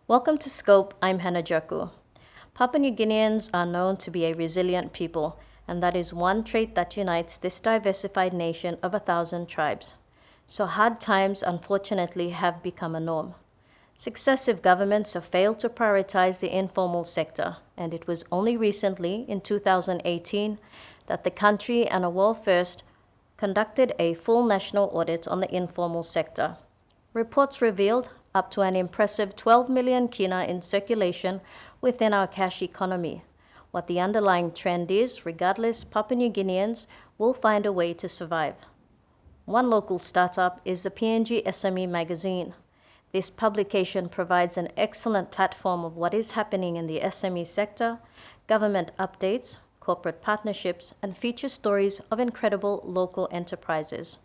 Welcome to Scope, I'm Hannah Joku. Papua New Guineans are known to be a resilient people, and that is one trait that unites this diversified nation of 1,000 tribes. So hard times, unfortunately, have become a norm. Successive governments have failed to prioritize the informal sector, and it was only recently, in 2018, that the country and a world first conducted a full national audit on the informal sector. Reports revealed up to an impressive 12 million kina in circulation within our cash economy. What the underlying trend is, regardless, Papua New Guineans will find a way to survive. One local startup is the PNG SME Magazine. This publication provides an excellent platform of what is happening in the SME sector, government updates, corporate partnerships, and feature stories of incredible local enterprises.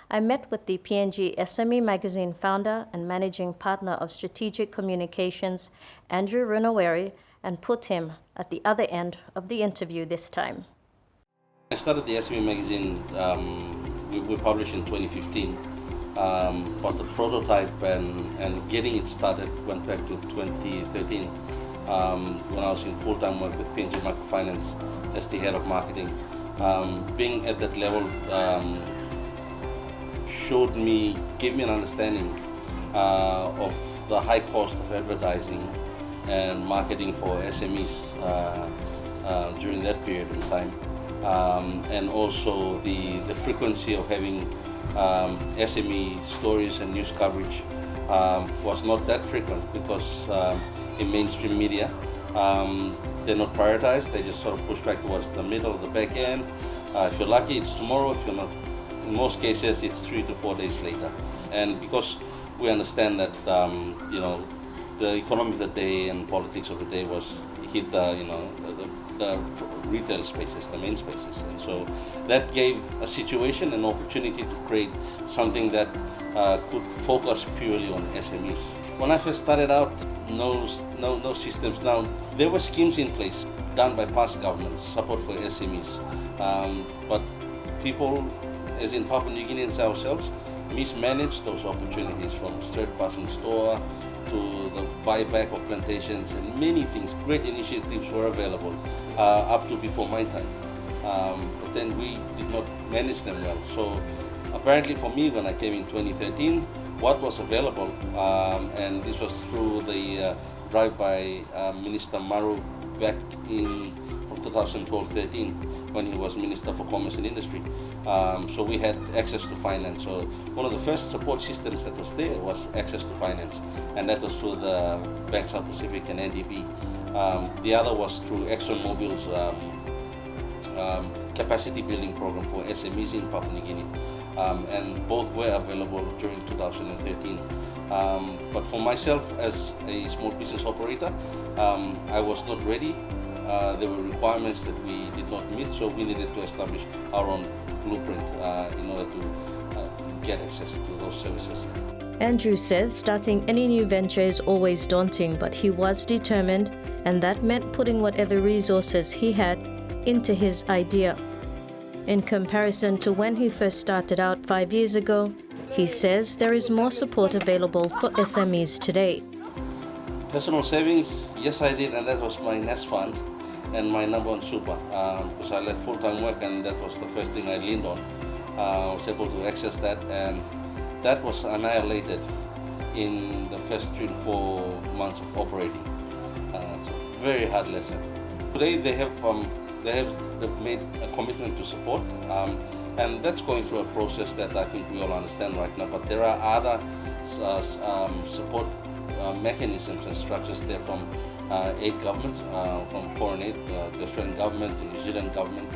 I met with the PNG SME Magazine founder and managing partner of strategic communications, Andrew Runawery, and put him at the other end of the interview this time. I started the SME Magazine, we published in 2015, but the prototype and getting it started went back to 2013 when I was in full-time work with PNG Microfinance as the head of marketing. Being at that level gave me an understanding of the high cost of advertising and marketing for SMEs during that period of time, and also the frequency of having SME stories and news coverage was not that frequent because in mainstream media they're not prioritized. They just sort of push back towards the middle of the back end. If you're lucky, it's tomorrow. If you're not, in most cases, it's 3 to 4 days later. And because we understand that the economy of the day and politics of the day hit the retail spaces, the main spaces, and so that gave a situation, an opportunity to create something that could focus purely on SMEs. When I first started out, no systems. Now there were schemes in place done by past governments, support for SMEs, but people, as in Papua New Guineans ourselves, mismanaged those opportunities, from straight passing store to the buyback of plantations and many things. Great initiatives were available up to before my time, but then we did not manage them well. So apparently for me, when I came in 2013, what was available, and this was through the drive by Minister Maru back from 2012-13 when he was Minister for Commerce and Industry. So we had access to finance. So one of the first support systems that was there was access to finance, and that was through the Bank South Pacific and NDB. The other was through ExxonMobil's capacity building program for SMEs in Papua New Guinea, and both were available during 2013. But for myself as a small business operator, I was not ready. There were requirements that we did not meet, so we needed to establish our own blueprint in order to get access to those services. Andrew says starting any new venture is always daunting, but he was determined, and that meant putting whatever resources he had into his idea. In comparison to when he first started out 5 years ago, he says there is more support available for SMEs today. Personal savings, yes I did, and that was my nest fund and my number one super, because I left full-time work and that was the first thing I leaned on. I was able to access that, and that was annihilated in the first 3 to 4 months of operating. It's a very hard lesson. Today they've made a commitment to support, and that's going through a process that I think we all understand right now, but there are other support mechanisms and structures there from aid governments, from foreign aid, the Australian government, the New Zealand government,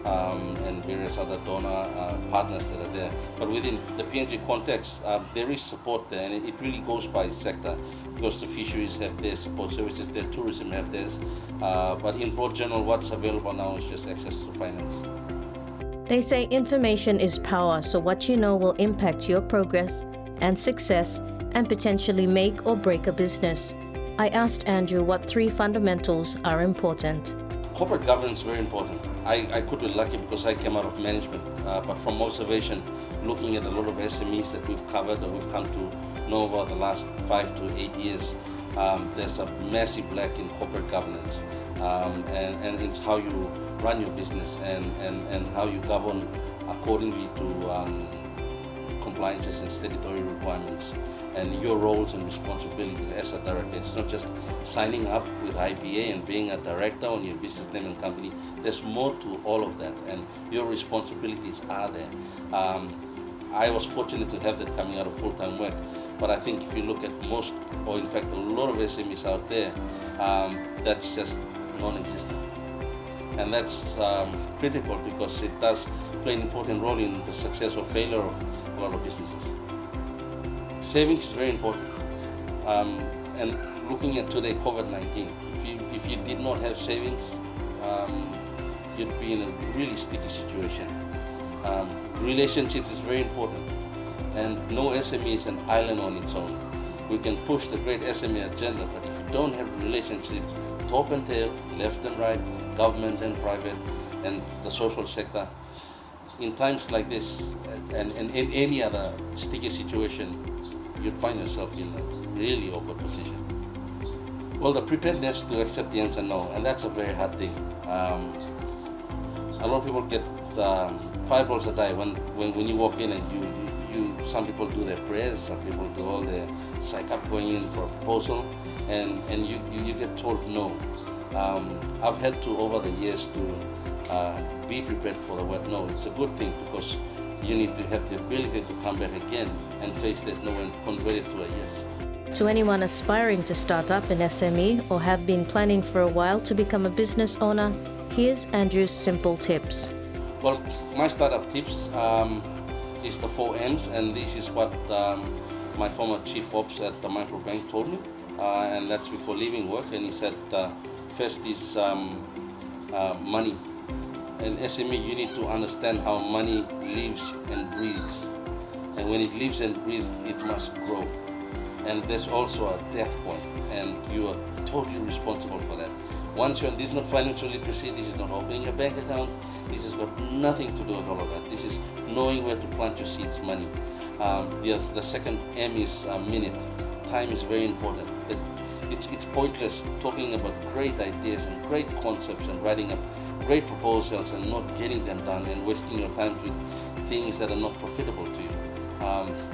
and various other donor partners that are there. But within the PNG context, there is support there, and it really goes by sector, because the fisheries have their support services, their tourism have theirs, but in broad general, what's available now is just access to finance. They say information is power, so what you know will impact your progress and success and potentially make or break a business. I asked Andrew what 3 fundamentals are important. Corporate governance is very important. I could be lucky because I came out of management, but from observation, looking at a lot of SMEs that we've covered or we've come to know over the last 5 to 8 years, There's a massive lack in corporate governance, and it's how you run your business and how you govern accordingly to compliances and statutory requirements and your roles and responsibilities as a director. It's not just signing up with IPA and being a director on your business name and company. There's more to all of that, and your responsibilities are there. I was fortunate to have that coming out of full-time work, but I think if you look at most, or in fact a lot of SMEs out there, that's just non-existent. And that's critical because it does play an important role in the success or failure of a lot of businesses. Savings is very important. And looking at today, COVID-19, if you did not have savings, you'd be in a really sticky situation. Relationships is very important, and no SME is an island on its own. We can push the great SME agenda, but if you don't have relationships, top and tail, left and right, government and private, and the social sector, in times like this, and in any other sticky situation, you'd find yourself in a really awkward position. Well, the preparedness to accept the answer no, and that's a very hard thing. A lot of people get $5 a day when you walk in, and you some people do their prayers, some people do all their psych up going in for a proposal, and you get told no. I've had to, over the years, to be prepared for the word no. It's a good thing because you need to have the ability to come back again and face that no and convert it to a yes. To anyone aspiring to start up an SME or have been planning for a while to become a business owner, here's Andrew's simple tips. Well, my startup tips is the 4 M's, and this is what my former chief ops at the micro bank told me, and that's before leaving work. And he said, first is money. And SME, you need to understand how money lives and breathes. And when it lives and breathes, it must grow. And there's also a death point, and you are totally responsible for that. Once you're on, this is not financial literacy, this is not opening a bank account, this has got nothing to do with all of that. This is knowing where to plant your seeds, money. The second M is minute. Time is very important. It's pointless talking about great ideas and great concepts and writing up great proposals and not getting them done and wasting your time with things that are not profitable to you.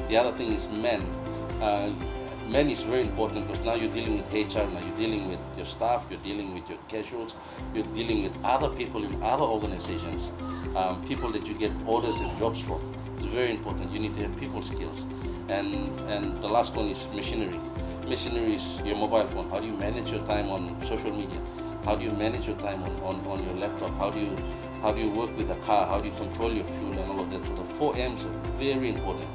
The other thing is men. Men is very important because now you're dealing with HR, now you're dealing with your staff, you're dealing with your casuals, you're dealing with other people in other organizations, people that you get orders and jobs from. It's very important. You need to have people skills. And the last one is machinery. Machinery is your mobile phone. How do you manage your time on social media? How do you manage your time on your laptop? How do you work with a car? How do you control your fuel and all of that? So the 4 M's are very important.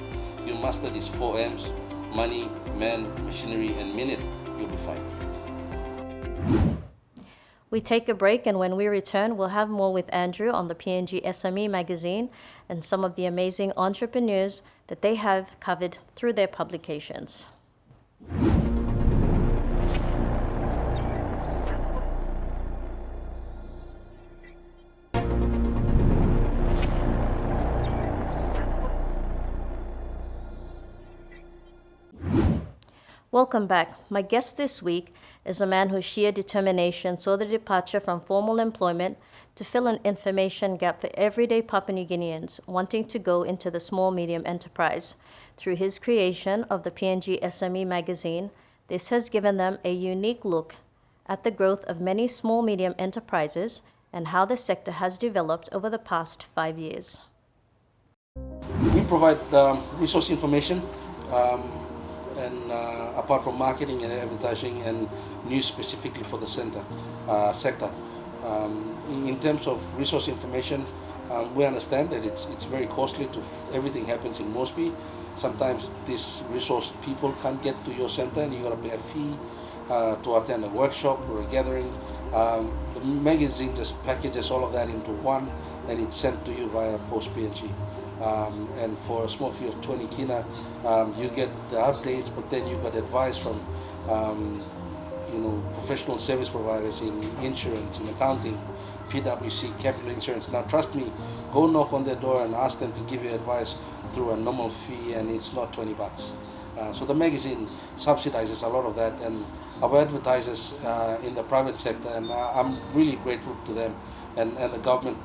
You master these 4 M's, money, man, machinery, and minute, you'll be fine. We take a break, and when we return, we'll have more with Andrew on the PNG SME Magazine and some of the amazing entrepreneurs that they have covered through their publications. Welcome back. My guest this week is a man whose sheer determination saw the departure from formal employment to fill an information gap for everyday Papua New Guineans wanting to go into the small-medium enterprise. Through his creation of the PNG SME Magazine, this has given them a unique look at the growth of many small-medium enterprises and how the sector has developed over the past 5 years. We provide resource information, and apart from marketing and advertising and news specifically for the sector. In terms of resource information, we understand that it's very costly. Everything happens in Mosby. Sometimes these resource people can't get to your center, and you got to pay a fee to attend a workshop or a gathering. The magazine just packages all of that into one, and it's sent to you via post PNG. And for a small fee of 20 kina, you get the updates, but then you got advice from professional service providers in insurance, in accounting, PwC, capital insurance. Now trust me, go knock on their door and ask them to give you advice through a normal fee, and it's not $20. So the magazine subsidizes a lot of that, and our advertisers in the private sector, and I'm really grateful to them, and the government,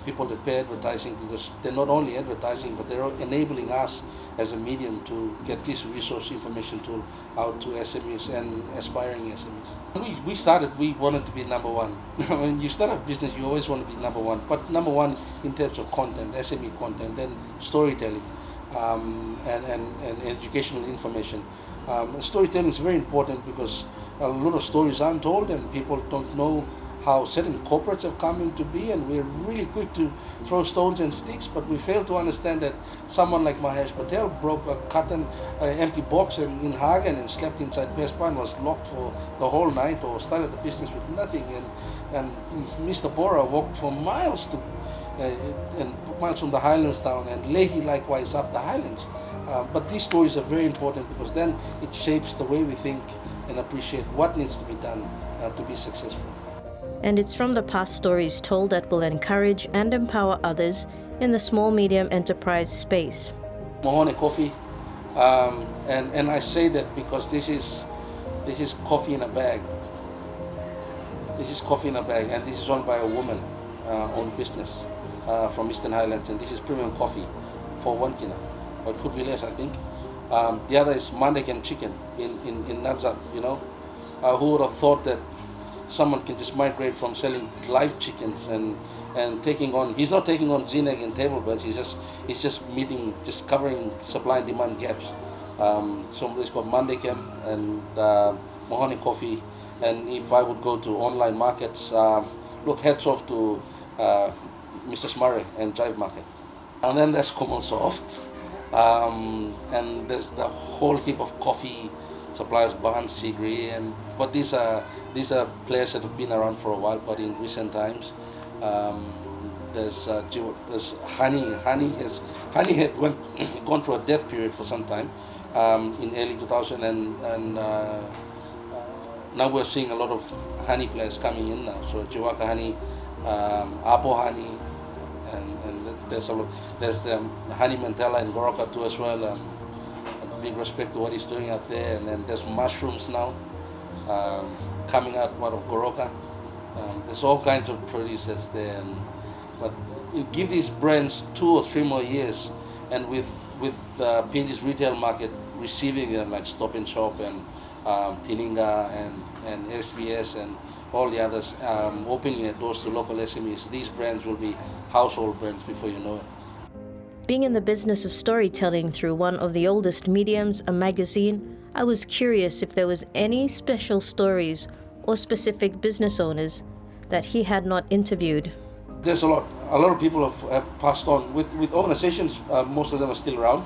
people that pay advertising, because they're not only advertising, but they're enabling us as a medium to get this resource information tool out to SMEs and aspiring SMEs. We wanted to be number one. When you start a business, you always want to be number one, but number one in terms of content, SME content, and storytelling, and educational information. Storytelling is very important because a lot of stories aren't told, and people don't know how certain corporates have come into be, and we're really quick to throw stones and sticks, but we fail to understand that someone like Mahesh Patel broke a carton, empty box in Hagen, and slept inside Best Buy and was locked for the whole night, or started a business with nothing, and Mr. Bora walked for miles to and miles from the highlands down, and Leahy likewise up the highlands. But these stories are very important because then it shapes the way we think and appreciate what needs to be done to be successful. And it's from the past stories told that will encourage and empower others in the small medium enterprise space. Mahone coffee, and I say that because this is coffee in a bag. This is coffee in a bag, and this is owned by a woman, owned business from Eastern Highlands, and this is premium coffee for 1 kina, or it could be less, I think. The other is Mandeken chicken in Nadza. Who would have thought that someone can just migrate from selling live chickens and taking on, he's not taking on Zineg and table birds, he's just covering supply and demand gaps. So it's called Mandekem and Mahoney Coffee. And if I would go to online markets, look, hats off to Mrs. Murray and Jive Market. And then there's Common Soft, and there's the whole heap of coffee suppliers, Bahan Sigri, but these are players that have been around for a while, but in recent times. There's Honey. Honey had gone through a death period for some time in early 2000, and now we're seeing a lot of honey players coming in now. So Chiwaka Honey, Apo Honey, and there's Honey Mantella in Goroka too as well. Big respect to what he's doing up there, and then there's mushrooms now coming out of Goroka. There's all kinds of produce that's there, but you give these brands 2 or 3 more years, and with PNG's retail market receiving them like Stop and Shop and Tininga and SVS and all the others opening their doors to local SMEs, these brands will be household brands before you know it. Being in the business of storytelling through one of the oldest mediums, a magazine, I was curious if there was any special stories or specific business owners that he had not interviewed. There's a lot of people have passed on with organizations. Most of them are still around.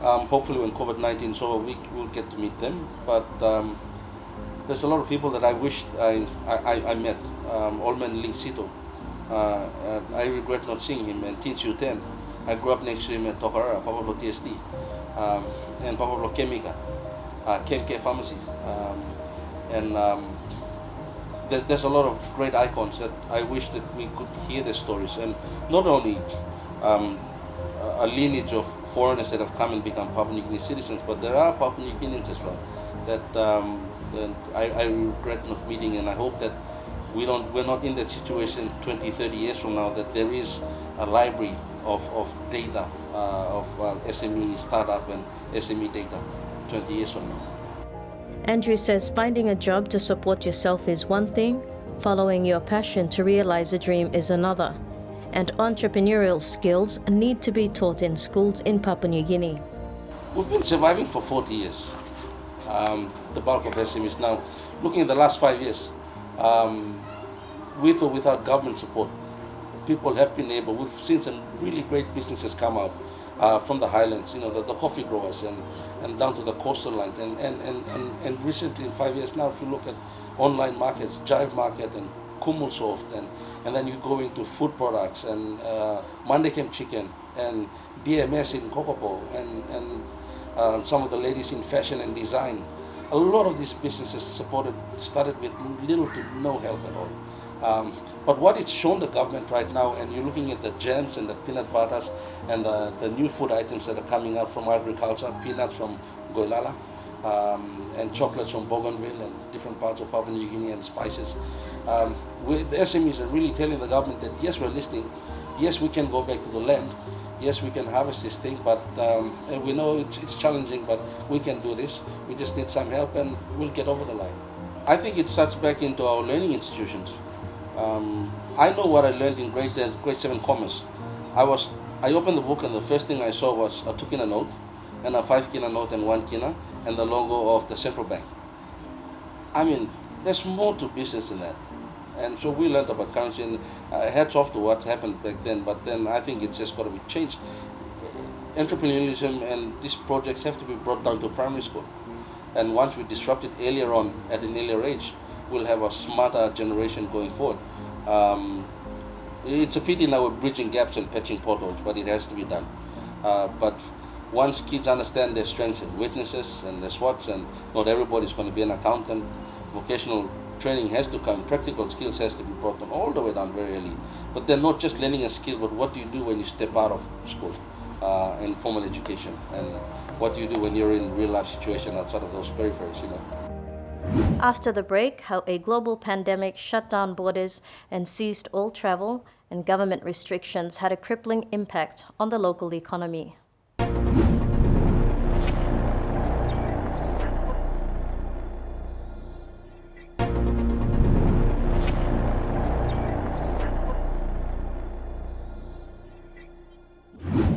Hopefully when COVID-19 is over, we will get to meet them, but there's a lot of people that I wished I met. Olman Lingsito, I regret not seeing him, and Tinsu 10. I grew up next to him at Tokarara, Pablo TST, and Pablo Chemica, KMK Pharmacies. There's a lot of great icons that I wish that we could hear their stories, and not only a lineage of foreigners that have come and become Papua New Guinea citizens, but there are Papua New Guineans as well that I regret not meeting, and I hope that we're not in that situation 20, 30 years from now, that there is a library of data of SME startup and SME data 20 years from now. Andrew says finding a job to support yourself is one thing, following your passion to realize a dream is another, and entrepreneurial skills need to be taught in schools in Papua New Guinea. We've been surviving for 40 years, the bulk of SMEs. Now, looking at the last 5 years, with or without government support, people have been able, we've seen some really great businesses come out from the highlands, the coffee growers and down to the coastal lines. And recently in 5 years now, if you look at online markets, Jive Market and Kumulsoft, and then you go into food products and Mandekem chicken and BMS in Kokopo and some of the ladies in fashion and design. A lot of these businesses started with little to no help at all. But what it's shown the government right now, and you're looking at the jams and the peanut butters and the new food items that are coming out from agriculture, peanuts from goilala, and chocolates from Bougainville and different parts of Papua New Guinea and spices. The SMEs are really telling the government that yes, we're listening, yes, we can go back to the land, yes, we can harvest this thing, but and we know it's challenging, but we can do this. We just need some help and we'll get over the line. I think it starts back into our learning institutions. I know what I learned in grade 7 commerce. I opened the book and the first thing I saw was a 2 kina note and a 5 kina note and 1 kina and the logo of the central bank. I mean, there's more to business than that. And so we learned about currency, and hats off to what happened back then, but then I think it's just got to be changed. Entrepreneurialism and these projects have to be brought down to primary school. And once we disrupt it earlier on, at an earlier age, we'll have a smarter generation going forward. It's a pity now we're bridging gaps and patching potholes, but it has to be done. But once kids understand their strengths and weaknesses and their SWOTs, and not everybody's going to be an accountant, vocational training has to come, practical skills has to be brought on all the way down very early. But they're not just learning a skill, but what do you do when you step out of school in formal education, and what do you do when you're in real life situation outside of those peripheries, you know. After the break, how a global pandemic shut down borders and seized all travel, and government restrictions had a crippling impact on the local economy.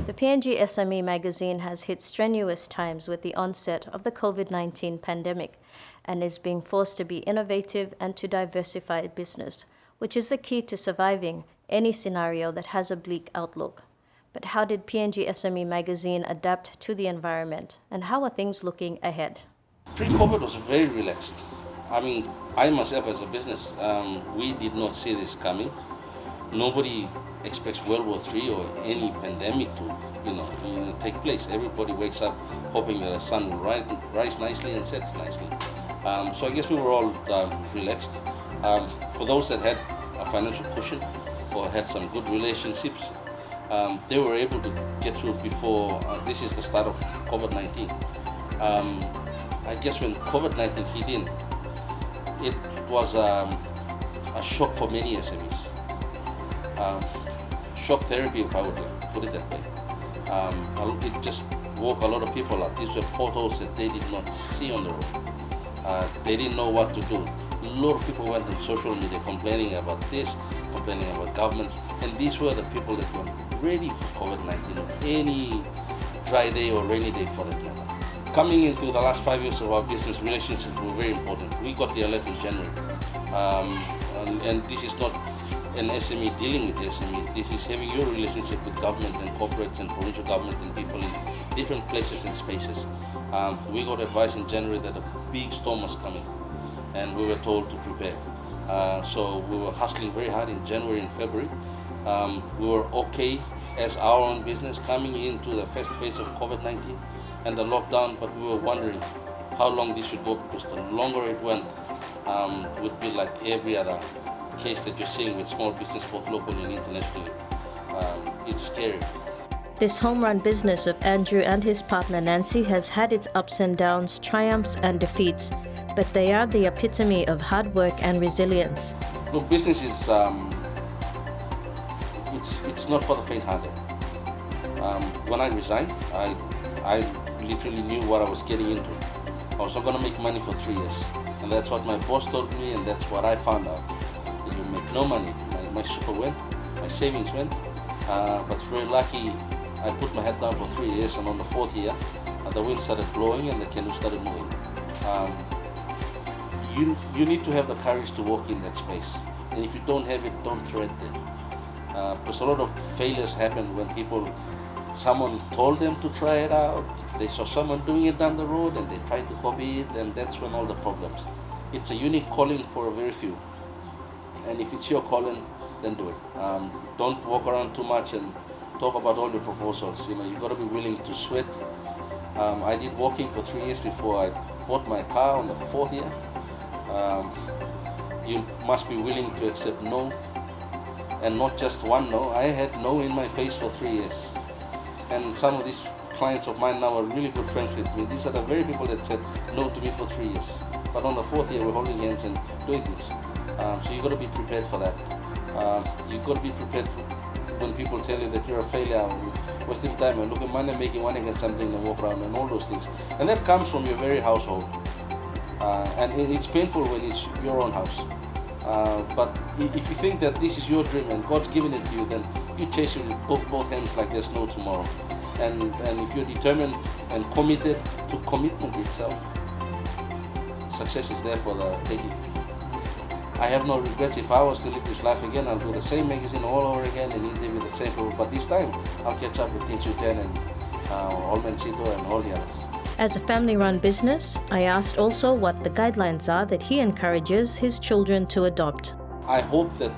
The PNG SME Magazine has hit strenuous times with the onset of the COVID-19 pandemic and is being forced to be innovative and to diversify business, which is the key to surviving any scenario that has a bleak outlook. But how did PNG SME Magazine adapt to the environment, and how are things looking ahead? Pre-COVID was very relaxed. I mean, I myself as a business, we did not see this coming. Nobody expects World War III or any pandemic to, take place. Everybody wakes up hoping that the sun will rise nicely and set nicely. So I guess we were all relaxed. For those that had a financial cushion or had some good relationships, they were able to get through before this is the start of COVID-19. I guess when COVID-19 hit in, it was a shock for many SMEs. Shock therapy, if I would put it that way. It just woke a lot of people up. These were potholes that they did not see on the road. They didn't know what to do. A lot of people went on social media complaining about this, complaining about government, and these were the people that were ready for COVID-19, any dry day or rainy day for that matter. Coming into the last 5 years of our business, relationships were very important. We got the alert in January, and this is not an SME dealing with SMEs. This is having your relationship with government and corporates and provincial government and people in different places and spaces. We got advice in January that a big storm was coming, and we were told to prepare. So we were hustling very hard in January and February. We were okay as our own business coming into the first phase of COVID-19 and the lockdown, but we were wondering how long this would go, because the longer it went, it would be like every other case that you're seeing with small business, both locally and internationally. It's scary. This home-run business of Andrew and his partner Nancy has had its ups and downs, triumphs and defeats, but they are the epitome of hard work and resilience. Look, business is it's not for the faint-hearted. When I resigned, I literally knew what I was getting into. I was not going to make money for 3 years, and that's what my boss told me, and that's what I found out. That you make no money. My super went, my savings went, but very lucky. I put my head down for 3 years, and on the 4th year, the wind started blowing and the canoe started moving. You need to have the courage to walk in that space, and if you don't have it, don't thread it. Because a lot of failures happen when someone told them to try it out, they saw someone doing it down the road and they tried to copy it, and that's when all the problems. It's a unique calling for a very few, and if it's your calling, then do it. Don't walk around too much and talk about all your proposals. You've got to be willing to sweat. I did walking for 3 years before I bought my car on the 4th year. You must be willing to accept no, and not just one no. I had no in my face for 3 years, and some of these clients of mine now are really good friends with me. These are the very people that said no to me for 3 years. But on the 4th year, we're holding hands and doing this. So you've got to be prepared for that. You've got to be prepared when people tell you that you're a failure, wasting time, and look at money making money against something and walk around and all those things. And that comes from your very household. And it's painful when it's your own house. But if you think that this is your dream and God's given it to you, then you chase it with both hands like there's no tomorrow. And if you're determined and committed to commitment itself, success is there for the taking. I have no regrets. If I was to live this life again, I'll do the same magazine all over again and interview the same people. But this time, I'll catch up with TVWAN and Olmencito and all the others. As a family-run business, I asked also what the guidelines are that he encourages his children to adopt. I hope that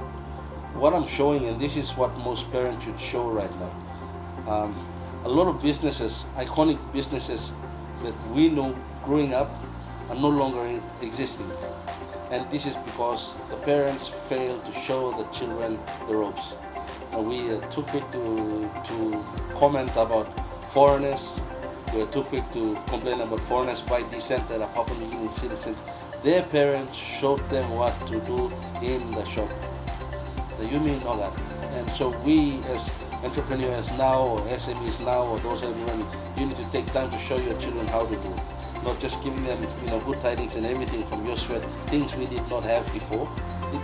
what I'm showing, and this is what most parents should show right now, a lot of businesses, iconic businesses that we know growing up are no longer existing. And this is because the parents fail to show the children the ropes. We are too quick to comment about foreigners. We're too quick to complain about foreigners by descent that are Papua New Guinean citizens. Their parents showed them what to do in the shop. You may know that. And so we as entrepreneurs now, or SMEs now, or those everyone, you need to take time to show your children how to do. Not just giving them good tidings and everything from your sweat, things we did not have before.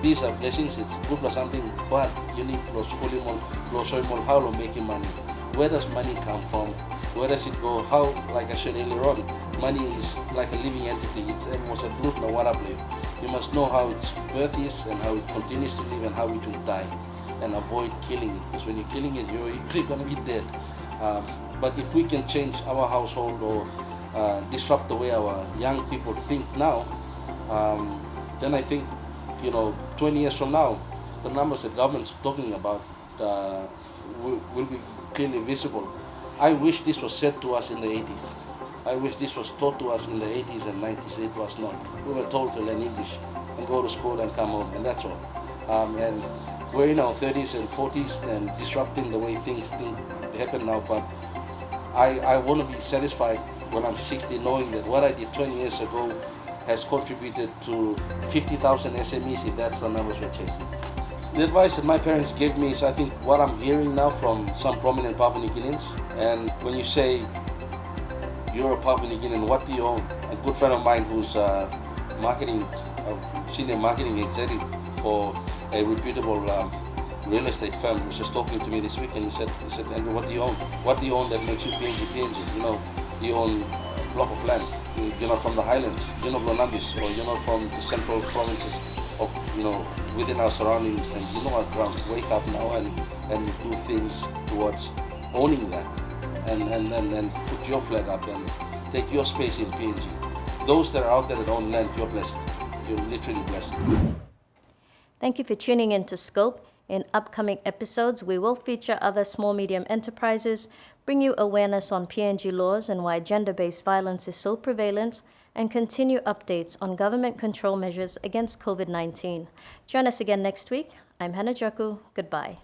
These are blessings, it's good or something, but you need to making money. Where does money come from? Where does it go? How, like I said earlier on, money is like a living entity. It's almost a blood no water play. You must know how its birth is and how it continues to live and how it will die, and avoid killing it. Because when you're killing it, you're going to be dead. But if we can change our household or disrupt the way our young people think now, then I think, 20 years from now, the numbers that government's talking about will be clearly visible. I wish this was said to us in the 80s. I wish this was taught to us in the 80s and 90s. It was not. We were told to learn English and go to school and come home, and that's all. And we're in our 30s and 40s and disrupting the way things happen now, but I want to be satisfied when I'm 60 knowing that what I did 20 years ago has contributed to 50,000 SMEs, if that's the numbers we're chasing. The advice that my parents gave me is, I think, what I'm hearing now from some prominent Papua New Guineans. And when you say you're a Papua New Guinean, what do you own? A good friend of mine who's senior marketing executive for a reputable real estate firm was just talking to me this week, and he said, Andrew, what do you own? What do you own that makes you PNG? You own a block of land. You're not from the highlands. You're not Runawery, or you're not from the central provinces of, within our surroundings. And you know our ground. Wake up now and do things towards owning that, and put your flag up and take your space in PNG. Those that are out there that own land, you're blessed. You're literally blessed. Thank you for tuning in to Scope. In upcoming episodes, we will feature other small-medium enterprises, bring you awareness on PNG laws and why gender-based violence is so prevalent, and continue updates on government control measures against COVID-19. Join us again next week. I'm Hannah Jaku. Goodbye.